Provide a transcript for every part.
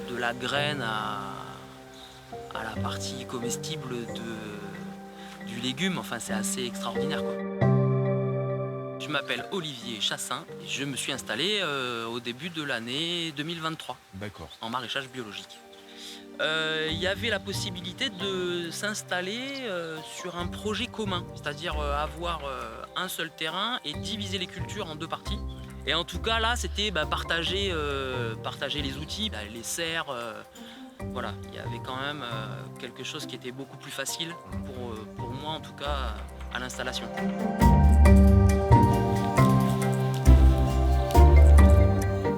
de la graine à la partie comestible du légume. Enfin, c'est assez extraordinaire, quoi. Je m'appelle Olivier Chassin et je me suis installé au début de l'année 2023 D'accord. en maraîchage biologique. Il y avait la possibilité de s'installer sur un projet commun, c'est-à-dire avoir un seul terrain et diviser les cultures en deux parties. Et en tout cas, là, c'était partager les outils, les serres. Voilà, il y avait quand même quelque chose qui était beaucoup plus facile pour moi, en tout cas, à l'installation.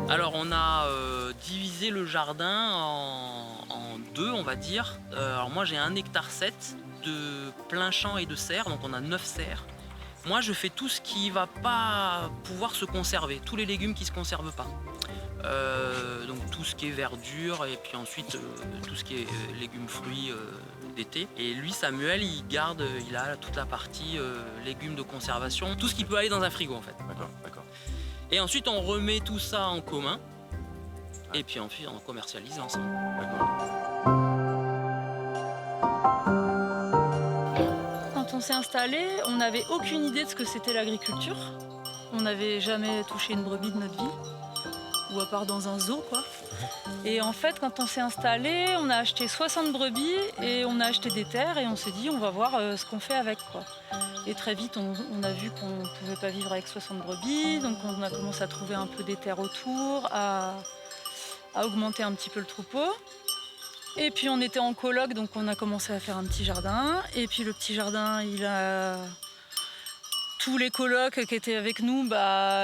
Alors, on a divisé le jardin en deux, on va dire. Alors moi, j'ai 1,7 hectare de plein champ et de serres, donc on a 9 serres. Moi, je fais tout ce qui va pas pouvoir se conserver, tous les légumes qui se conservent pas. Donc tout ce qui est verdure et puis ensuite tout ce qui est légumes, fruits d'été. Et lui, Samuel, il a toute la partie légumes de conservation, tout ce qui peut aller dans un frigo en fait. D'accord, d'accord. Et ensuite, on remet tout ça en commun. Et puis ensuite, on commercialise l'ensemble. D'accord. Quand on s'est installé, on n'avait aucune idée de ce que c'était l'agriculture. On n'avait jamais touché une brebis de notre vie, ou à part dans un zoo, quoi. Et en fait, quand on s'est installé, on a acheté 60 brebis et on a acheté des terres et on s'est dit on va voir ce qu'on fait avec, quoi. Et très vite, on a vu qu'on ne pouvait pas vivre avec 60 brebis, donc on a commencé à trouver un peu des terres autour, à augmenter un petit peu le troupeau. Et puis on était en coloc, donc on a commencé à faire un petit jardin. Et puis le petit jardin, tous les colocs qui étaient avec nous,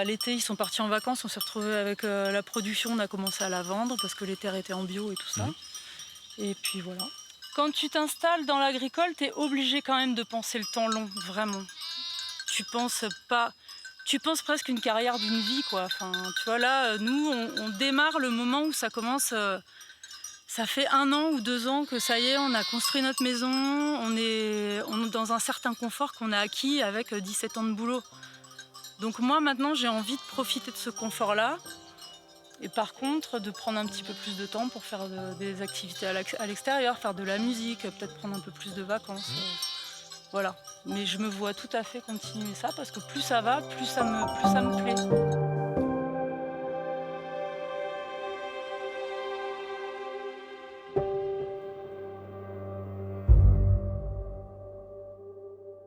l'été, ils sont partis en vacances. On s'est retrouvés avec la production, on a commencé à la vendre parce que les terres étaient en bio et tout ça. Mhm. Et puis voilà. Quand tu t'installes dans l'agricole, tu es obligé quand même de penser le temps long, vraiment. Tu penses pas... Tu penses presque une carrière d'une vie, quoi. Enfin, tu vois, là, nous, on démarre le moment où ça commence... Ça fait 1 an ou 2 ans que ça y est, on a construit notre maison, on est dans un certain confort qu'on a acquis avec 17 ans de boulot. Donc moi maintenant j'ai envie de profiter de ce confort-là et par contre de prendre un petit peu plus de temps pour faire des activités à l'extérieur, faire de la musique, peut-être prendre un peu plus de vacances. Voilà. Mais je me vois tout à fait continuer ça parce que plus ça va, plus ça me plaît.